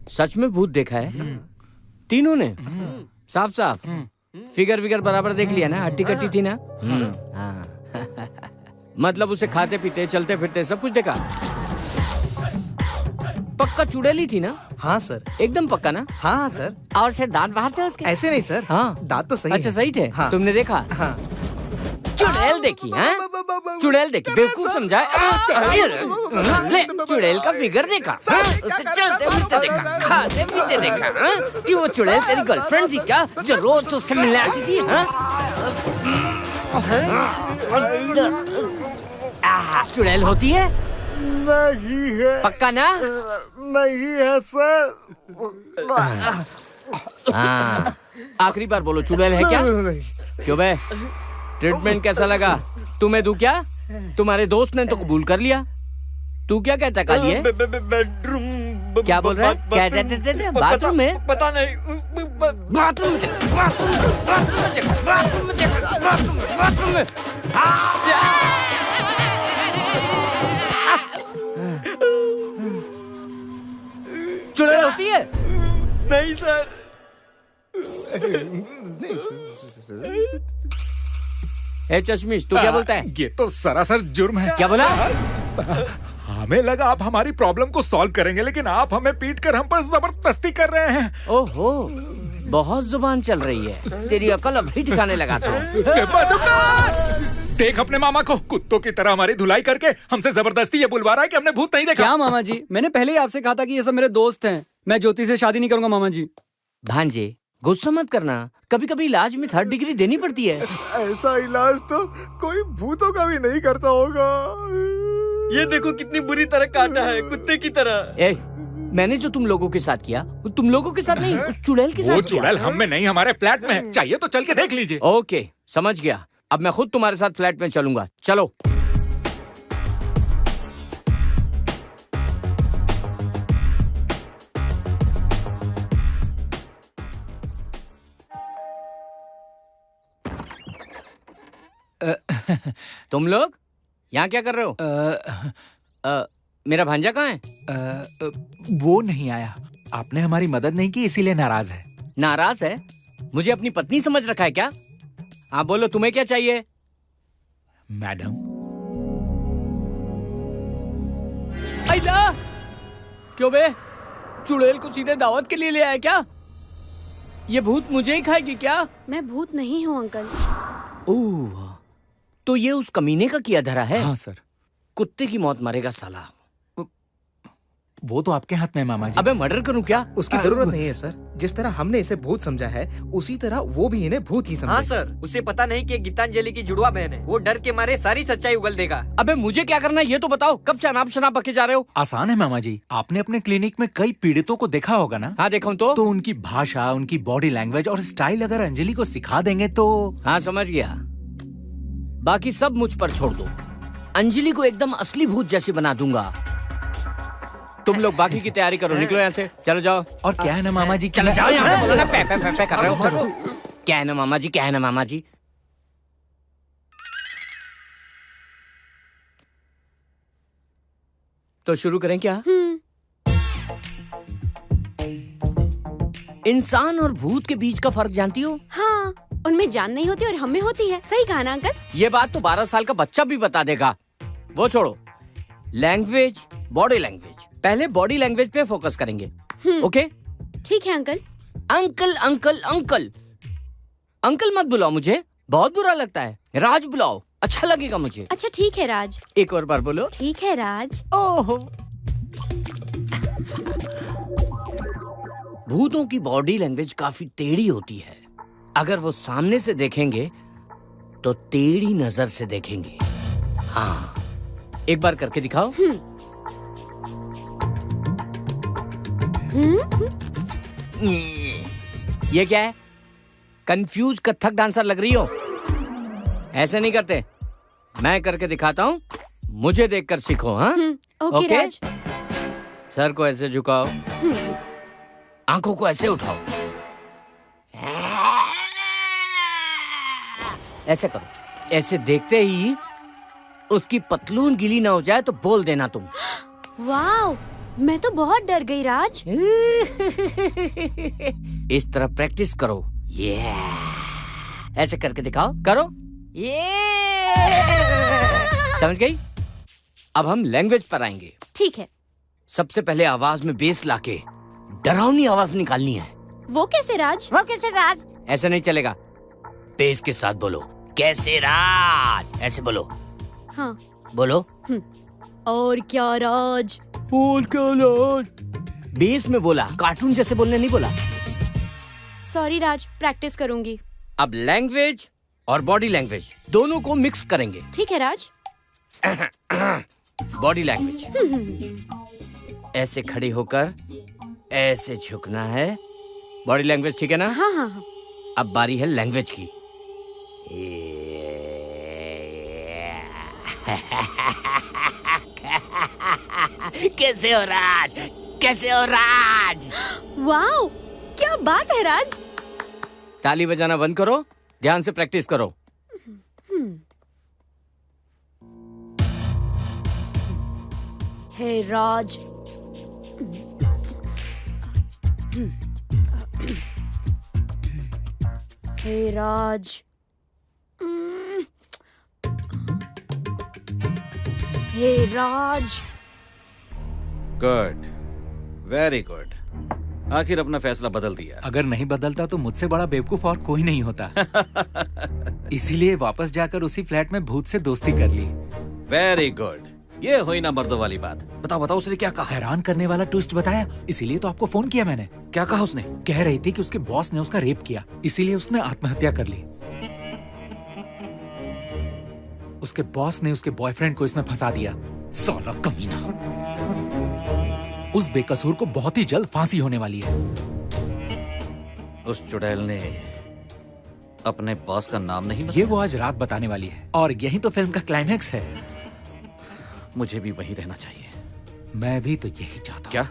सच में भूत देखा है? तीनों ने? साफ साफ फिगर विगर बराबर देख लिया ना? हट्टी कट्टी थी ना? हाँ। मतलब उसे खाते पीते चलते फिरते सब कुछ देखा? पक्का चुड़ैली थी ना? हाँ सर। एकदम पक्का ना? हाँ सर। और फिर दांत बाहर थे उसके? ऐसे नहीं सर। हाँ दांत तो सही अच्छा है। सही थे। हाँ। तुमने देखा? हाँ। चुड़ैल देखी? हाँ चुड़ैल देखी, बेवकूफ समझा? ले चुड़ैल का फिगर देखा? उसे चलते फिरते देखा, खाते पीते देखा? कि वो चुड़ैल तेरी गर्लफ्रेंड थी क्या, जो रोज उससे मिलने आती थी? चुड़ैल होती है? नहीं है। पक्का ना? नहीं है सर। हाँ आखिरी बार बोलो, चुड़ैल है क्या? क्यों बे, ट्रीटमेंट कैसा लगा? तुम्हें दूं क्या? तुम्हारे दोस्त ने तो कबूल कर लिया। तू क्या कहता कालिए? बेडरूम। क्या बोल रहा है? क्या बाथरूम में? पता नहीं। बाथरूम में। चुड़ैल होती है? नहीं सर। ए चश्मिश, तू क्या बोलता है? ये तो सरासर जुर्म है। क्या बोला? हमें लगा आप हमारी प्रॉब्लम को सॉल्व करेंगे, लेकिन आप हमें पीट कर हम पर जबरदस्ती कर रहे हैं। ओहो, बहुत जुबान चल रही है तेरी, अकल अभी ठिकाने लगाता हूँ। देख अपने मामा को, कुत्तों की तरह हमारी धुलाई करके हमसे जबरदस्ती ये बुलवा रहा है कि हमने भूत नहीं देखा। क्या मामा जी, मैंने पहले ही आपसे कहा था कि ये सब मेरे दोस्त हैं। मैं ज्योति से शादी नहीं करूंगा मामा जी। भांजे गुस्सा मत करना, कभी कभी इलाज में 3rd डिग्री देनी पड़ती है। ऐसा इलाज तो कोई भूतों का भी नहीं करता होगा। ये देखो कितनी बुरी तरह काटा है, कुत्ते की तरह। ए, मैंने जो तुम लोगों के साथ किया वो तुम लोगों के साथ नहीं, उस चुड़ैल के साथ वो किया। चुड़ैल हम में नहीं, हमारे फ्लैट में है। चाहिए तो चल के देख लीजिए। ओके समझ गया, अब मैं खुद तुम्हारे साथ फ्लैट में चलूंगा। चलो। तुम लोग यहाँ क्या कर रहे हो? मेरा भांजा कहाँ है? वो नहीं आया। आपने हमारी मदद नहीं की इसीलिए नाराज है। नाराज है? मुझे अपनी पत्नी समझ रखा है क्या? हाँ बोलो, तुम्हें क्या चाहिए? मैडम। अल्लाह, क्यों बे, चुड़ैल को सीधे दावत के लिए ले आया क्या? ये भूत मुझे ही खाएगी क्या? मैं भूत नहीं हूँ अंकल। ओह, तो ये उस कमीने का किया धरा है? हाँ सर। कुत्ते की मौत मरेगा साला। वो तो आपके हाथ में है मामा जी। अबे मर्डर करूं क्या? उसकी जरूरत नहीं है सर। जिस तरह हमने इसे भूत समझा है उसी तरह वो भी इन्हें भूत ही समझे। हाँ सर, उसे पता नहीं कि गीतांजलि की जुड़वा बहन है। वो डर के मारे सारी सच्चाई उगल देगा। अबे मुझे क्या करना है ये तो बताओ। कब से अनाप शनाप बके जा रहे हो? आसान है मामा जी, आपने अपने क्लिनिक में कई पीड़ितों को देखा होगा ना? हाँ देखा हूं। तो उनकी भाषा, उनकी बॉडी लैंग्वेज और स्टाइल अगर अंजलि को सिखा देंगे तो। हाँ समझ गया, बाकी सब मुझ पर छोड़ दो। अंजलि को एकदम असली भूत जैसी बना दूंगा। तुम लोग बाकी की तैयारी करो, निकलो यहाँ से, चलो जाओ। और क्या है ना मामा जी, चलो जाओ यहाँ से, बोलो ना, पे कर रहे हो। क्या है ना मामा जी, क्या है ना मामा जी? तो शुरू करें क्या? इंसान और भूत के बीच का फर्क जानती हो? हाँ, उनमें जान नहीं होती और हमें होती है। सही कहा ना अंकल? ये बात तो 12 साल का बच्चा भी बता देगा। वो छोड़ो, लैंग्वेज, बॉडी लैंग्वेज। पहले बॉडी लैंग्वेज पे फोकस करेंगे। ओके? ठीक है uncle. Uncle uncle uncle uncle मत बुलाओ, मुझे बहुत बुरा लगता है। राज बुलाओ, अच्छा लगेगा मुझे। अच्छा ठीक है राज। एक और बार बोलो। ठीक है राज। ओहो, भूतों की बॉडी लैंग्वेज काफी टेढ़ी होती है। अगर वो सामने से देखेंगे तो टेढ़ी नजर से देखेंगे। हाँ, एक बार करके दिखाओ। ये क्या है? कंफ्यूज कथक डांसर लग रही हो। ऐसे नहीं करते, मैं करके दिखाता हूँ, मुझे देखकर सीखो। हाँ ओके राज। सर को ऐसे झुकाओ, आंखों को ऐसे उठाओ, ऐसे करो। ऐसे देखते ही उसकी पतलून गीली ना हो जाए तो बोल देना तुम। वाव, मैं तो बहुत डर गई राज। इस तरह प्रैक्टिस करो। ये ऐसे करके दिखाओ, करो। ये समझ गई? अब हम लैंग्वेज पर आएंगे। ठीक है। सबसे पहले आवाज में बेस लाके डरावनी आवाज निकालनी है। वो कैसे राज? ऐसे नहीं चलेगा, बेस के साथ बोलो। कैसे राज, ऐसे बोलो। हाँ। बोलो। और क्या राज? और क्या राज? बेस में बोला, कार्टून जैसे बोलने नहीं बोला। सॉरी राज, प्रैक्टिस करूंगी। अब लैंग्वेज और बॉडी लैंग्वेज दोनों को मिक्स करेंगे। ठीक है राज। बॉडी लैंग्वेज, ऐसे खड़े होकर ऐसे झुकना है। बॉडी लैंग्वेज ठीक है ना? हाँ हाँ हाँ। अब बारी है लैंग्वेज की। कैसे हो राज, कैसे हो राज? वाओ, क्या बात है राज। ताली बजाना बंद करो, ध्यान से प्रैक्टिस करो। Hey Raj. Hey Raj. Hey Raj. Good, very good. आखिर अपना फैसला बदल दिया। अगर नहीं बदलता तो मुझसे बड़ा बेवकूफ और कोई नहीं होता। इसीलिए वापस जाकर उसी फ्लैट में भूत से दोस्ती कर ली। वेरी गुड, ये हुई ना मर्दों वाली बात। बताओ बताओ, उसने क्या कहा? हैरान करने वाला ट्विस्ट बताया, इसीलिए तो आपको फोन किया मैंने। क्या कहा उसने? कह रही थी कि उसके बॉस ने उसका रेप किया, इसीलिए उसने आत्महत्या कर ली। उसके बॉस ने उसके बॉयफ्रेंड को इसमें फंसा दिया। साला कमीना। उस बेकसूर को बहुत ही जल्द फांसी होने वाली है। उस चुड़ैल ने अपने बॉस का नाम नहीं बताया? ये वो आज रात बताने वाली है, और यही तो फिल्म का क्लाइमैक्स है। मुझे भी वही रहना चाहिए। मैं भी तो यही चाहता हूँ। क्या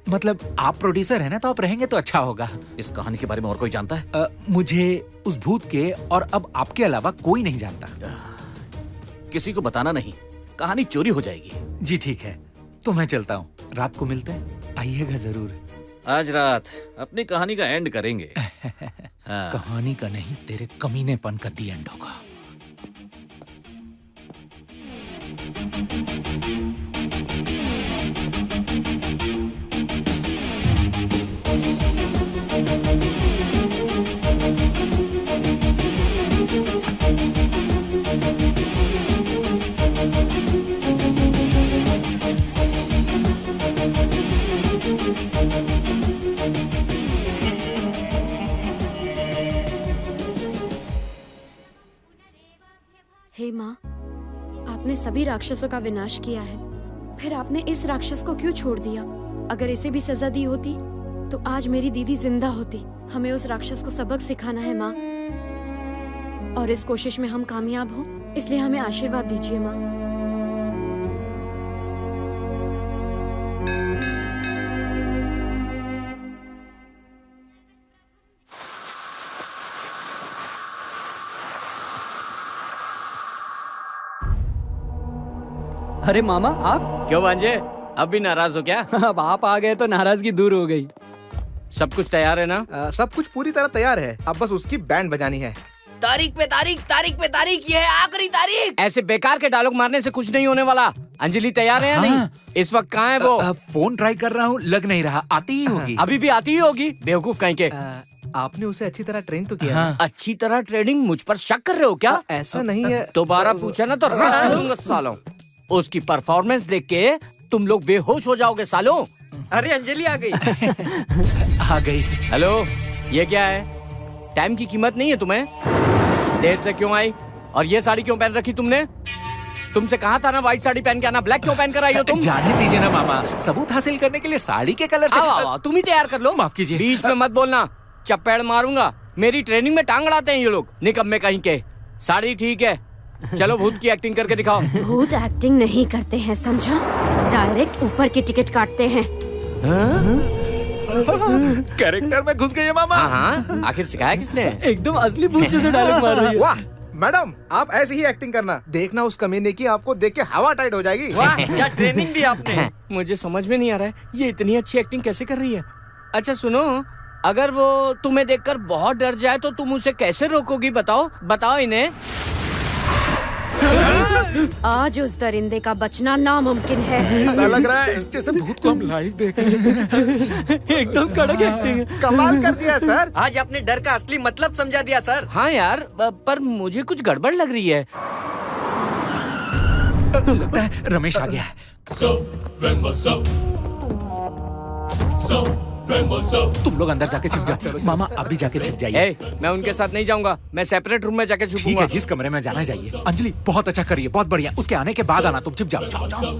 मतलब आप प्रोड्यूसर है ना, तो आप रहेंगे तो अच्छा होगा। इस कहानी के बारे में और कोई जानता है? मुझे उस भूत के और अब आपके अलावा कोई नहीं जानता। किसी को बताना नहीं, कहानी चोरी हो जाएगी। जी ठीक है, तो मैं चलता हूँ। रात को मिलते हैं, आइएगा जरूर। आज रात अपनी कहानी का एंड करेंगे। हाँ। कहानी का नहीं, तेरे कमीनेपन का दी एंड होगा। हे माँ, आपने सभी राक्षसों का विनाश किया है, फिर आपने इस राक्षस को क्यों छोड़ दिया? अगर इसे भी सजा दी होती तो आज मेरी दीदी जिंदा होती। हमें उस राक्षस को सबक सिखाना है माँ, और इस कोशिश में हम कामयाब हों, इसलिए हमें आशीर्वाद दीजिए माँ। अरे मामा आप? क्यों भांजे, अब भी नाराज हो क्या? अब आप आ गए तो नाराजगी दूर हो गई। सब कुछ तैयार है ना? सब कुछ पूरी तरह तैयार है, अब बस उसकी बैंड बजानी है। तारीख पे तारीख, तारीख पे तारीख, ये है आखिरी तारीख। ऐसे बेकार के डायलॉग मारने से कुछ नहीं होने वाला। अंजलि तैयार है या नहीं? इस वक्त कहाँ है वो? फोन ट्राई कर रहा हूँ, लग नहीं रहा। आती ही होगी। अभी भी आती ही होगी, बेवकूफ कहीं के। आपने उसे अच्छी तरह ट्रेन तो किया। हाँ। अच्छी तरह ट्रेनिंग? मुझ पर शक कर रहे हो क्या? ऐसा नहीं है। दोबारा पूछा ना तो रगड़ दूंगा सालों। उसकी परफॉर्मेंस देख के तुम लोग बेहोश हो जाओगे सालों। अरे अंजलि आ गई। आ गई। हेलो, ये क्या है? टाइम की कीमत नहीं है तुम्हें? देर से क्यों आई? और ये साड़ी क्यों पहन रखी तुमने? तुमसे कहा था ना व्हाइट साड़ी पहन के आना, ब्लैक क्यों पहन कर आई हो तुम? जाने दीजिए ना मामा, सबूत हासिल करने के लिए साड़ी के कलर से। आओ, तुम ही तैयार कर लो। माफ कीजिए। बीच में मत बोलना, चप्पड़ मारूंगा। मेरी ट्रेनिंग में टांग अड़ाते हैं ये लोग, निकम्मे कहीं के। साड़ी ठीक है, चलो भूत की एक्टिंग करके दिखाओ। भूत एक्टिंग नहीं करते हैं, समझा? डायरेक्ट ऊपर की टिकट काटते हैं। कैरेक्टर में घुस गई है मामा। हाँ, आखिर सिखाया किसने? एकदम असली भूत जैसे डायलॉग मार रही है। वाह, मैडम आप ऐसे ही एक्टिंग करना, देखना उस कमीने की आपको देख के हवा टाइट हो जाएगी। वाह, क्या ट्रेनिंग दी आपने। मुझे समझ में नहीं आ रहा है ये इतनी अच्छी एक्टिंग कैसे कर रही है। अच्छा सुनो, अगर वो तुम्हें देखकर बहुत डर जाए तो तुम उसे कैसे रोकोगी? बताओ इन्हें। आज उस दरिंदे का बचना नामुमकिन है। ऐसा लग रहा है जैसे भूत को हम लाइव देख रहे हैं। एकदम कड़क एक्टिंग है। कमाल कर दिया सर। आज आपने डर का असली मतलब समझा दिया सर। हाँ यार, पर मुझे कुछ गड़बड़ लग रही है। लगता है रमेश आ गया है। तुम लोग अंदर जाके छिप जाओ, मामा आप भी जाके छिप जाइए। मैं उनके साथ नहीं जाऊंगा, मैं सेपरेट रूम में जाके ठीक छुपूंगा। है, जिस कमरे में जाना जाइए। अंजलि बहुत अच्छा करिए, बहुत बढ़िया। उसके आने के बाद आना, तुम छिप जाओ। जाओ।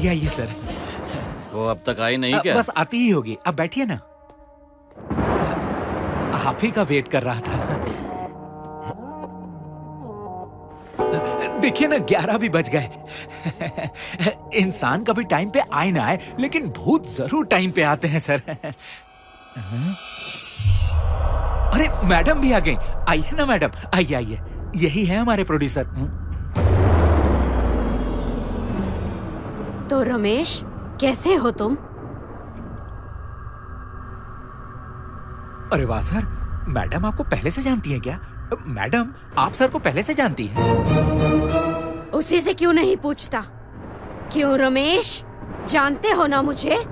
आइए सर। वो अब तक आई नहीं क्या? बस आती ही होगी। अब बैठिए ना, आप ही का वेट कर रहा था। देखिए ना 11 भी बज गए। इंसान कभी टाइम पे आए ना आए, लेकिन भूत जरूर टाइम पे आते हैं सर। अरे मैडम भी आ गई। आइए ना मैडम, आइए। यही है हमारे प्रोड्यूसर। तो रमेश, कैसे हो तुम? अरे वाह सर, मैडम आपको पहले से जानती है क्या? मैडम आप सर को पहले से जानती हैं? उसी से क्यों नहीं पूछता? क्यों रमेश, जानते हो ना मुझे?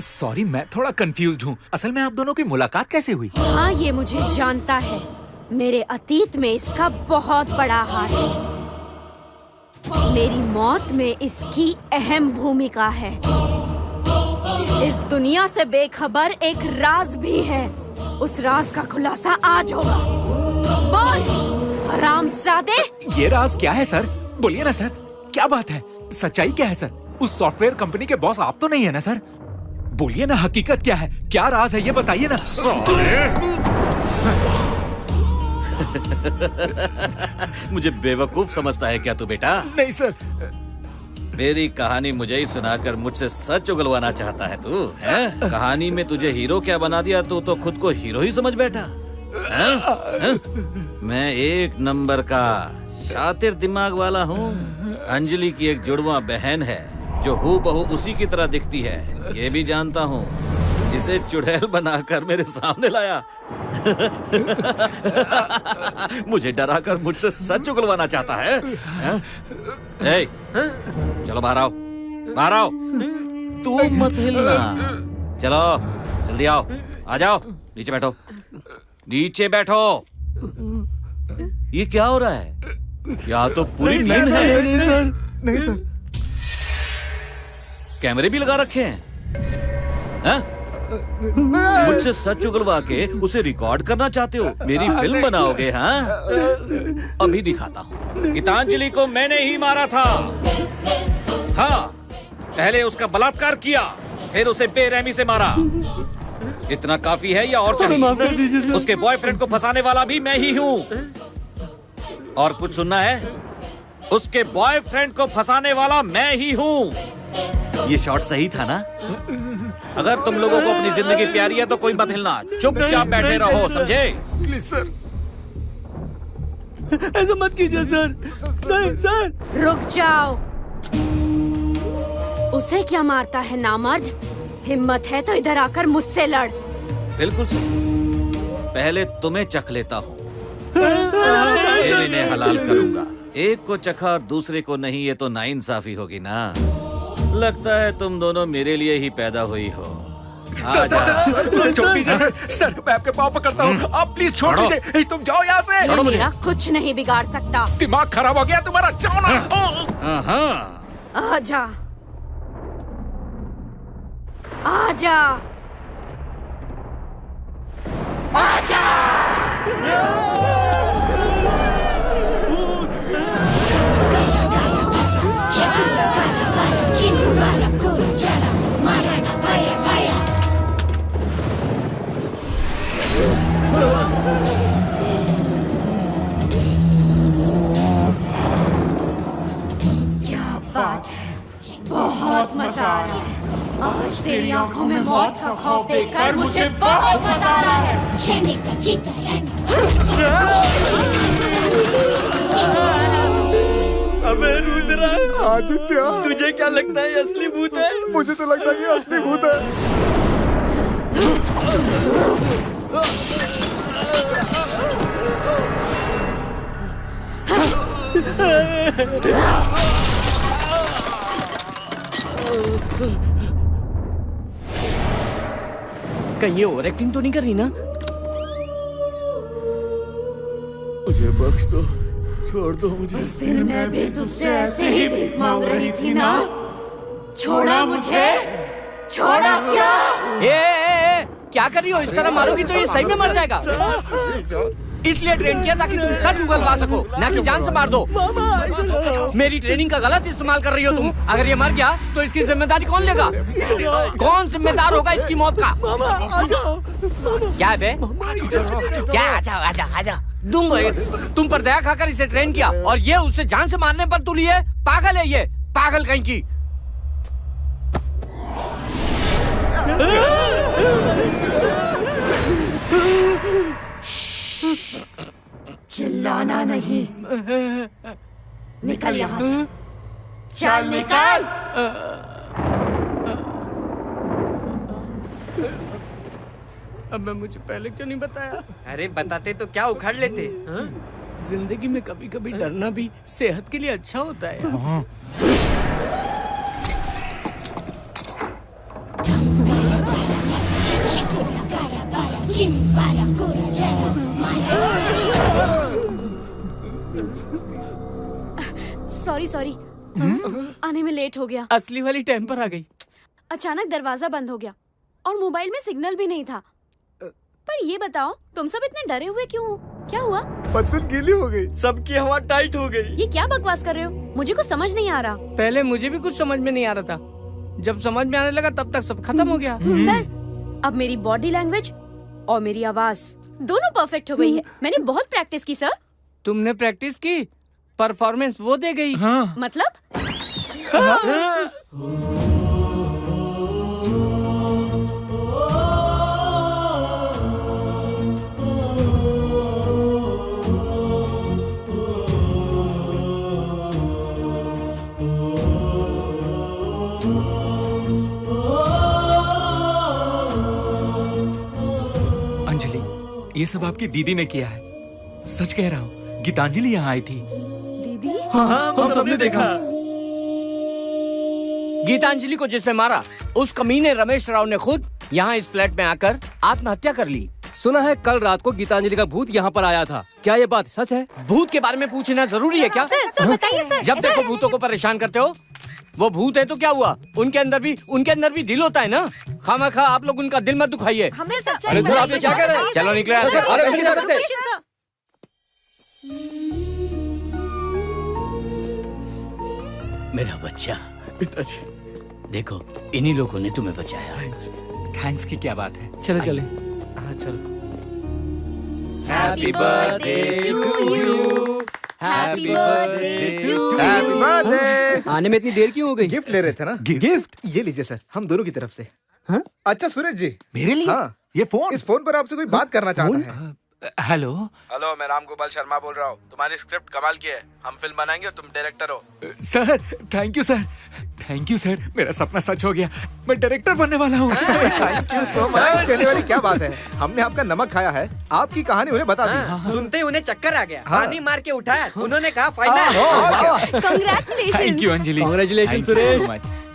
सॉरी, मैं थोड़ा कंफ्यूज्ड हूँ। असल में आप दोनों की मुलाकात कैसे हुई? हाँ, ये मुझे जानता है। मेरे अतीत में इसका बहुत बड़ा हाथ है। मेरी मौत में इसकी अहम भूमिका है। इस दुनिया से बेखबर एक राज भी है। उस राज का खुलासा आज होगा। बोल हरामजादे। ये राज क्या है सर? बोलिए ना सर, क्या बात है? सच्चाई क्या है सर? उस सॉफ्टवेयर कंपनी के बॉस आप तो नहीं है ना सर? बोलिए ना, हकीकत क्या है? क्या राज है ये बताइए ना। मुझे बेवकूफ समझता है क्या तू बेटा? नहीं सर। मेरी कहानी मुझे ही सुनाकर मुझसे सच उगलवाना चाहता है तू? हैं? कहानी में तुझे हीरो क्या बना दिया, तू तो खुद को हीरो ही समझ बैठा। हैं? मैं एक नंबर का शातिर दिमाग वाला हूँ। अंजलि की एक जुड़वा बहन है जो हूबहू उसी की तरह दिखती है, ये भी जानता हूँ। इसे चुड़ैल बनाकर मेरे सामने लाया। मुझे डराकर मुझसे सच उगलवाना चाहता है। ए, चलो बाहर आओ, बाहर आओ। तू मत हिलना। चलो जल्दी आओ, आ जाओ। नीचे बैठो, नीचे बैठो। ये क्या हो रहा है? या तो पूरी नींद है। नहीं सर। कैमरे भी लगा रखे हैं? मुझसे सच उगलवा के उसे रिकॉर्ड करना चाहते हो? मेरी फिल्म बनाओगे? हाँ, अभी दिखाता हूँ। गीतांजलि को मैंने ही मारा था। हाँ, पहले उसका बलात्कार किया, फिर उसे बेरहमी से मारा। इतना काफी है या और चाहिए? उसके बॉयफ्रेंड को फंसाने वाला भी मैं ही हूँ। और कुछ सुनना है? उसके बॉयफ्रेंड को फंसाने वाला मैं ही हूँ। ये शॉट सही था ना? अगर तुम लोगों को अपनी जिंदगी प्यारी है तो कोई मत हिलना, चुपचाप बैठे रहो, समझे? प्लीज सर, ऐसा मत कीजिए सर। नहीं सर। रुक जाओ। उसे क्या मारता है नामर्द? हिम्मत है तो इधर आकर मुझसे लड़। बिल्कुल सही। पहले तुम्हें चख लेता हूँ, फिर इन्हें हलाल करूंगा। एक को चखा और दूसरे को नहीं, ये तो नाइंसाफी होगी ना। लगता है तुम दोनों मेरे लिए ही पैदा हुई हो। सर, छोड़ दीजिए सर। सर, मैं आपके पाँव पकड़ता हूँ, आप प्लीज छोड़ दीजिए। तुम जाओ यहाँ से। ये मेरा कुछ नहीं बिगाड़ सकता। दिमाग खराब हो गया तुम्हारा, जाओ ना। आजा, आजा, आजा। क्या बात है, बहुत मजा आ रहा है। आज तेरी आंखों में मौत का खौफ देखकर मुझे बहुत मजा आ रहा है। अबे रुद्रा, आदित्य, तुझे क्या लगता है ये असली भूत है? मुझे तो लगता है ये असली भूत है। कहीं ये ओवर एक्टिंग तो नहीं कर रही ना? मुझे बख्श दो, छोड़ दो मुझे। उस दिन मैं भी तुझसे ऐसे ही भीख मांग रही थी ना? छोड़ा मुझे, छोड़ा क्या? ए, क्या कर रही हो? इस तरह मारोगी तो ये सही में मर जाएगा। इसलिए ट्रेन किया ताकि तुम सच उगलवा सको, ना कि जान से मार दो। मेरी ट्रेनिंग का गलत इस्तेमाल कर रही हो तुम। अगर ये मर गया तो इसकी जिम्मेदारी कौन लेगा? कौन जिम्मेदार होगा इसकी मौत का? क्या है बे? क्या? आजा, आजा। तुम पर दया खाकर इसे ट्रेन किया और ये उसे जान से मारने पर तुली है। पागल है ये, पागल कहीं की। चिल्लाना नहीं, निकल यहाँ से, चल निकल। अब मुझे पहले क्यों नहीं बताया? अरे बताते तो क्या उखाड़ लेते। हाँ? जिंदगी में कभी कभी डरना भी सेहत के लिए अच्छा होता है। सॉरी, आने में लेट हो गया। असली वाली टाइम पर आ गई। अचानक दरवाजा बंद हो गया और मोबाइल में सिग्नल भी नहीं था। पर ये बताओ, तुम सब इतने डरे हुए क्यों हो? क्या हुआ? बचपन गीली हो गई। सबकी हवा टाइट हो गई। ये क्या बकवास कर रहे हो? मुझे कुछ समझ नहीं आ रहा। पहले मुझे भी कुछ समझ में नहीं आ रहा था। जब समझ में आने लगा तब तक सब खत्म हो गया। सर, अब मेरी बॉडी लैंग्वेज और मेरी आवाज दोनों परफेक्ट हो गई है। मैंने बहुत प्रैक्टिस की सर। तुमने प्रैक्टिस की, परफॉर्मेंस वो दे गई। हाँ। मतलब? अंजलि, ये सब आपकी दीदी ने किया है। सच कह रहा हूँ, गीतांजलि यहाँ आई थी। दीदी? हम सबने देखा। गीतांजलि को जिसने मारा, उस कमीने रमेश राव ने खुद यहाँ इस फ्लैट में आकर आत्महत्या कर ली। सुना है कल रात को गीतांजलि का भूत यहाँ पर आया था। क्या ये बात सच है? भूत के बारे में पूछना जरूरी है क्या? सर बताइए सर। जब देखो भूतों को परेशान करते हो। वो भूत है तो क्या हुआ? उनके अंदर भी दिल होता है ना। खामखा आप लोग उनका दिल मत दुखाइए। हमें अरे सर, आप ये क्या कह रहे हैं? चलो निकले यहाँ से। अरे नहीं जा सकते। मेरा बच्चा, पिताजी, देखो इन्हीं लोगों ने तुम्हें बचाया। थैंक्स की क्या बात है। चलो चले। हाँ चलो। Happy birthday to you, happy birthday to happy birthday. आने में इतनी देर क्यों हो गई? गिफ्ट ले रहे थे ना? गिफ्ट? ये लीजिए सर, हम दोनों की तरफ से। हाँ? अच्छा सूरज जी, मेरे लिए? हाँ। ये फोन? इस फोन पर आपसे कोई बात करना चाहता है। हेलो। हेलो, मैं राम गोपाल शर्मा बोल रहा हूँ। तुम्हारी स्क्रिप्ट कमाल की है। हम फिल्म बनाएंगे और तुम डायरेक्टर हो। Sir thank you sir, thank you sir. मेरा सपना सच हो गया, मैं डायरेक्टर बनने वाला हूँ। Thank you so thanks much. कहने वाली क्या बात है। हमने आपका नमक खाया है, आपकी कहानी उन्हें बता दी। सुनते ही उन्हें चक्कर आ गया। हाँ। पानी मार के उठाया। उन्होंने कहा final. Congratulation. Thank you Anjali. Congratulations, Thank you so Suresh. much.